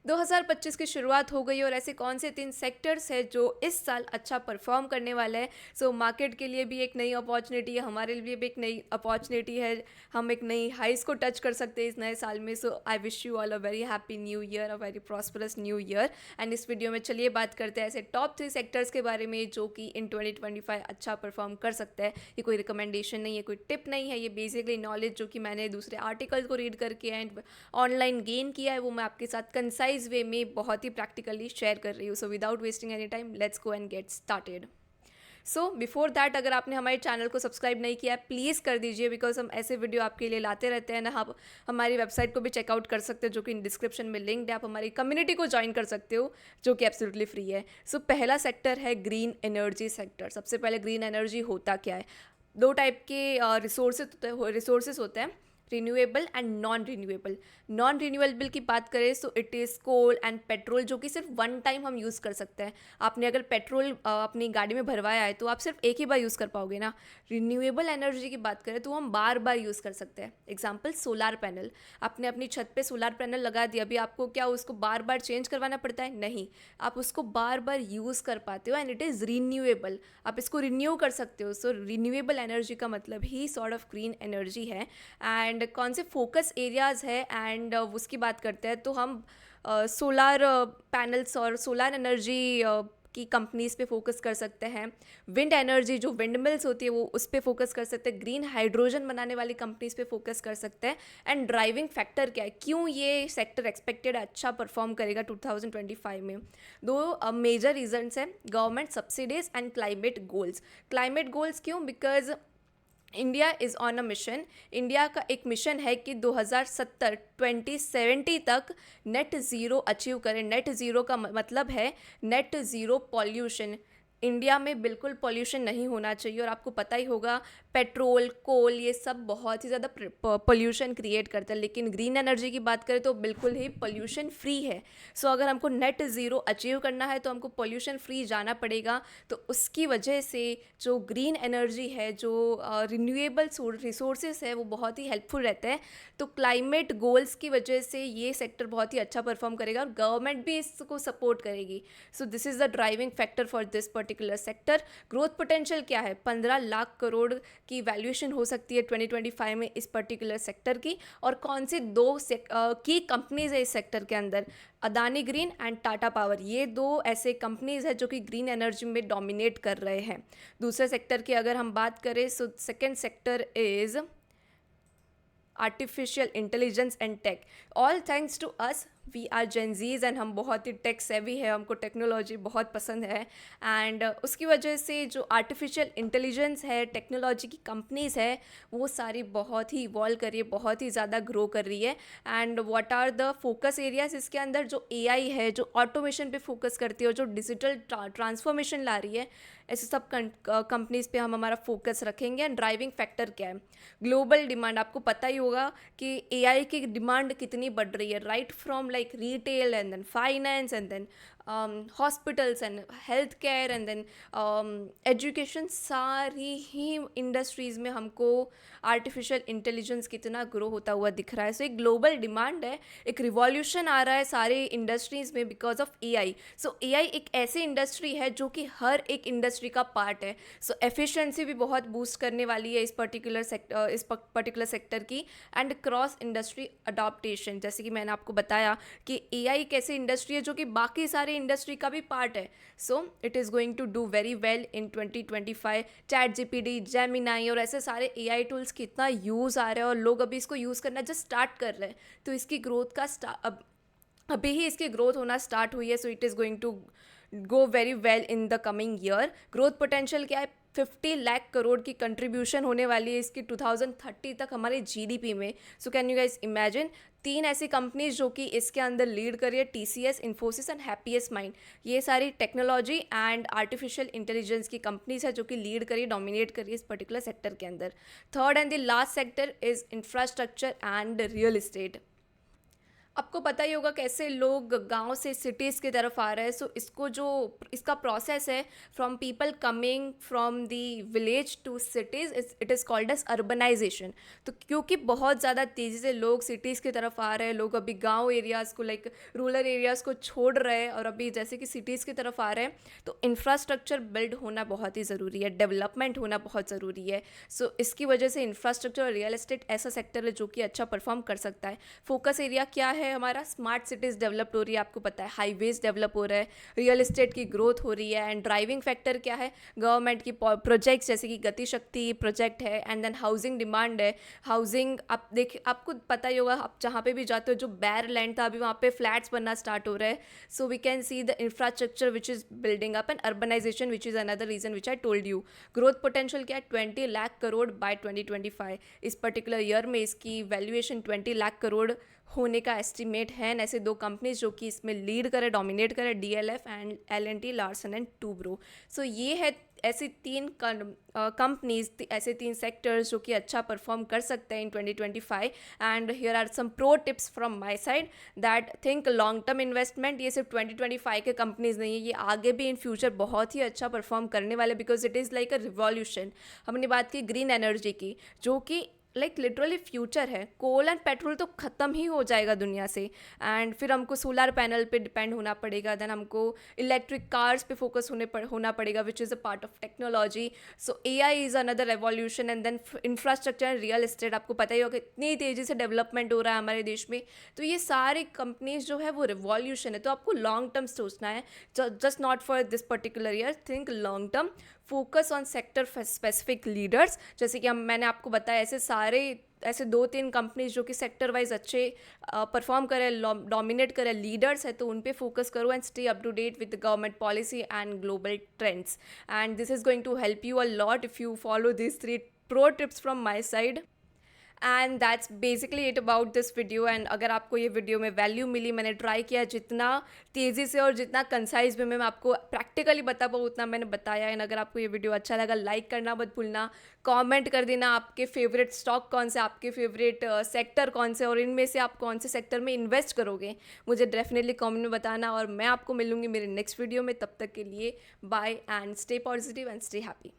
2025 की शुरुआत हो गई और ऐसे कौन से 3 सेक्टर्स हैं जो इस साल अच्छा परफॉर्म करने वाले हैं। सो मार्केट के लिए भी एक नई अपॉर्चुनिटी है, हमारे लिए भी एक नई अपॉर्चुनिटी है, हम एक नई हाइस को टच कर सकते हैं इस नए साल में। So I wish you all a very happy new year, a very prosperous new year. And इस वीडियो में चलिए बात करते हैं ऐसे टॉप 3 सेक्टर्स के बारे में जो कि इन 2025 अच्छा परफॉर्म कर सकता है। ये कोई रिकमेंडेशन नहीं है, कोई टिप नहीं है, ये बेसिकली नॉलेज जो कि मैंने दूसरे आर्टिकल्स को रीड करके एंड ऑनलाइन गेन किया है वो मैं आपके साथ कंसाइज वे में बहुत ही प्रैक्टिकली शेयर कर रही हूँ। So without wasting any time let's go and get started. So before that, अगर आपने हमारे चैनल को सब्सक्राइब नहीं किया है प्लीज़ कर दीजिए, बिकॉज हम ऐसे वीडियो आपके लिए लाते रहते हैं ना। आप हमारी वेबसाइट को भी चेकआउट कर सकते हो जो कि डिस्क्रिप्शन में लिंक्ड है। आप हमारी कम्युनिटी को ज्वाइन कर सकते हो जो कि एब्सोल्युटली फ्री है। सो पहला सेक्टर है ग्रीन एनर्जी सेक्टर। सबसे पहले ग्रीन एनर्जी होता क्या है? दो टाइप के रिसोर्सेज होते हैं, रिन्यूएबल एंड नॉन रिन्यूएबल की बात करें तो it is coal and petrol, जो कि सिर्फ वन टाइम हम यूज़ कर सकते हैं। आपने अगर पेट्रोल अपनी गाड़ी में भरवाया है तो आप सिर्फ एक ही बार यूज़ कर पाओगे ना। रिन्यूएबल एनर्जी की बात करें तो हम बार बार यूज़ कर सकते हैं। एग्जाम्पल सोलार पैनल, आपने अपनी छत पे सोलार पैनल लगा दिया, अभी आपको क्या उसको बार बार चेंज करवाना पड़ता है? नहीं, आप उसको बार बार यूज़ कर पाते हो एंड इट इज़ रिन्यूएबल, आप इसको रिन्यू कर सकते हो। सो रिन्यूएबल एनर्जी का मतलब ही सॉर्ट ऑफ ग्रीन एनर्जी है। एंड कौन से फोकस एरियाज़ है एंड उसकी बात करते हैं तो हम सोलार पैनल्स और सोलार एनर्जी की कंपनीज़ पे फोकस कर सकते हैं। विंड एनर्जी, जो विंड मिल्स होती है वो उस पर फोकस कर सकते हैं। ग्रीन हाइड्रोजन बनाने वाली कंपनीज़ पे फोकस कर सकते हैं। एंड ड्राइविंग फैक्टर क्या है, क्यों ये सेक्टर एक्सपेक्टेड अच्छा परफॉर्म करेगा 2025 में? दो मेजर रीजंस हैं, government subsidies and climate goals. Climate goals क्यों? Because India is on a mission. India का एक मिशन है कि 2070 तक नेट ज़ीरो अचीव करें। नेट ज़ीरो का मतलब है नेट ज़ीरो पॉल्यूशन। इंडिया में बिल्कुल पॉल्यूशन नहीं होना चाहिए। और आपको पता ही होगा पेट्रोल, कोल, ये सब बहुत ही ज़्यादा पॉल्यूशन क्रिएट करता है, लेकिन ग्रीन एनर्जी की बात करें तो बिल्कुल ही पॉल्यूशन फ्री है। सो अगर हमको नेट ज़ीरो अचीव करना है तो हमको पॉल्यूशन फ्री जाना पड़ेगा। तो उसकी वजह से जो ग्रीन एनर्जी है, जो रिन्यूएबल रिसोर्सेज है, वो बहुत ही हेल्पफुल रहते हैं। तो क्लाइमेट गोल्स की वजह से ये सेक्टर बहुत ही अच्छा परफॉर्म करेगा और गवर्नमेंट भी इसको सपोर्ट करेगी। So this is the driving factor for this particular sector. Growth potential क्या है? 15 लाख करोड़ की वैल्यूएशन हो सकती है 2025 में इस पर्टिकुलर सेक्टर की। और कौन सी दो की कंपनीज है इस सेक्टर के अंदर? Adani green and Tata power, ये दो ऐसे कंपनीज है जो कि ग्रीन एनर्जी में डोमिनेट कर रहे हैं। दूसरे सेक्टर की अगर हम बात करें so second sector is artificial intelligence and tech. All thanks to us, we are Gen Zs and हम बहुत ही टेक सेवी है, हमको टेक्नोलॉजी बहुत पसंद है। एंड उसकी वजह से जो आर्टिफिशियल इंटेलिजेंस है, टेक्नोलॉजी की कंपनीज है, वो सारी बहुत ही इवॉल्व कर रही है, बहुत ही ज़्यादा ग्रो कर रही है। And what are the focus areas इसके अंदर? जो एआई है, जो ऑटोमेशन पे फोकस करती है और जो डिजिटल ट्रांसफॉर्मेशन ला रही है, ऐसे सब कंपनीज पे हम हमारा फोकस रखेंगे। एंड ड्राइविंग फैक्टर क्या है? ग्लोबल डिमांड, आपको पता ही होगा कि एआई की डिमांड कितनी बढ़ रही है, right from like retail and then finance and then hospitals and health care and then education, सारी ही इंडस्ट्रीज़ में हमको आर्टिफिशियल इंटेलिजेंस कितना ग्रो होता हुआ दिख रहा है। सो एक ग्लोबल डिमांड है, एक रिवॉल्यूशन आ रहा है सारे इंडस्ट्रीज़ में because of AI. So AI एक ऐसी इंडस्ट्री है जो कि हर एक इंडस्ट्री का पार्ट है। सो एफिशिएंसी भी बहुत बूस्ट करने वाली है इस पर्टिकुलर सेक्टर की। एंड क्रॉस इंडस्ट्री अडॉप्टेशन, जैसे कि मैंने आपको बताया कि एआई एक ऐसी इंडस्ट्री है जो कि बाकी सारे इंडस्ट्री का भी पार्ट है। So it is going to do very well in 2025। ChatGPT, Gemini और ऐसे सारे एआई टूल्स की इतना यूज़ आ रहा है और लोग अभी इसको यूज़ करना जस्ट स्टार्ट कर रहे हैं। तो इसकी ग्रोथ का अभी ही इसकी ग्रोथ होना स्टार्ट हुई है। So it is going to go very well in the coming year. Growth potential क्या है? 50 लाख करोड़ की कंट्रीब्यूशन होने वाली है इसकी 2030 तक हमारे जीडीपी में। So can you guys imagine, तीन ऐसी कंपनीज जो कि इसके अंदर लीड कर रही है, TCS, Infosys and happiest mind. ये सारी टेक्नोलॉजी एंड आर्टिफिशियल इंटेलिजेंस की कंपनीज है जो कि लीड करी, डोमिनेट करी इस पर्टिकुलर सेक्टर के अंदर। Third and the last sector is infrastructure and real estate. आपको पता ही होगा कैसे लोग गांव से सिटीज़ की तरफ आ रहे हैं, सो इसको जो इसका प्रोसेस है from people coming from the village to cities, it is called as urbanisation. तो क्योंकि बहुत ज़्यादा तेज़ी से लोग सिटीज़ की तरफ आ रहे हैं, लोग अभी गांव एरियाज़ को लाइक रूरल एरियाज़ को छोड़ रहे हैं और अभी जैसे कि सिटीज़ की तरफ आ रहे हैं, तो इंफ्रास्ट्रक्चर बिल्ड होना बहुत ही ज़रूरी है, डेवलपमेंट होना बहुत ज़रूरी है। सो इसकी वजह से इंफ्रास्ट्रक्चर और रियल एस्टेट ऐसा सेक्टर है जो कि अच्छा परफॉर्म कर सकता है। फोकस एरिया क्या है हमारा? स्मार्ट सिटीज़ डेवलप हो रही है, आपको पता है हाईवेज डेवलप हो रहा है, रियल एस्टेट की ग्रोथ हो रही है, एंड ड्राइविंग फैक्टर क्या है? गवर्नमेंट की प्रोजेक्ट्स जैसे कि गति शक्ति प्रोजेक्ट है, एंड देन हाउसिंग डिमांड है। हाउसिंग आप देख, आपको पता ही होगा, आप जहाँ पे भी जाते हो जो बैर लैंड था अभी वहाँ पे फ्लैट्स बनना स्टार्ट हो रहा है। So we can see the infrastructure which is building up, and urbanisation which is another reason which I told you. Growth potential क्या है? 20 लाख करोड़ बाय 2025। इस पर्टिकुलर ईयर में इसकी वैल्यूएशन 20 लाख करोड़ होने का एस्टिमेट है। एंड ऐसे दो कंपनीज जो कि इसमें लीड करे, डोमिनेट करे, DLF and L and T, Larsen and Toubro. So ये है ऐसी तीन कंपनीज, ऐसे तीन सेक्टर्स जो कि अच्छा परफॉर्म कर सकते हैं in 2025। And here are some pro tips from my side that think long term investment. ये सिर्फ 2025 के कंपनीज नहीं है, ये आगे भी इन फ्यूचर बहुत ही अच्छा परफॉर्म करने वाले, because it is like a revolution. हमने बात की ग्रीन एनर्जी की, जो कि लाइक लिटरली फ्यूचर है। कोल एंड पेट्रोल तो ख़त्म ही हो जाएगा दुनिया से, एंड फिर हमको सोलर पैनल पे डिपेंड होना पड़ेगा, देन हमको इलेक्ट्रिक कार्स पे फोकस होना पड़ेगा, which is a part of technology. So AI is another revolution, and then infrastructure and real estate. आपको पता ही होगा इतनी तेज़ी से डेवलपमेंट हो रहा है हमारे देश में, तो ये सारे कंपनीज जो है वो रिवॉल्यूशन है। तो आपको लॉन्ग टर्म सोचना है, just not for this particular year, think long term, focus on sector specific leaders. जैसे कि मैंने आपको बताया ऐसे दो तीन कंपनीज जो कि सेक्टर वाइज अच्छे परफॉर्म करें, डोमिनेट करें, लीडर्स है, तो उन पे फोकस करो and stay up to date with the government policy and global trends. And this is going to help you a lot if you follow this 3 pro tips from my side. And that's basically it about this video. And अगर आपको ये video में value मिली, मैंने try किया जितना तेज़ी से और जितना कंसाइज में मैं आपको प्रैक्टिकली बता पाऊँ उतना मैंने बताया। एंड अगर आपको ये वीडियो अच्छा लगा, लाइक करना मत भूलना, कमेंट कर देना आपके फेवरेट स्टॉक कौन से, आपके फेवरेट सेक्टर कौन से, और इनमें से आप कौन से सेक्टर में इन्वेस्ट करोगे, मुझे डेफिनेटली कमेंट में बताना। और मैं आपको मिलूंगी मेरे नेक्स्ट वीडियो में, तब तक के लिए bye and stay positive and stay happy.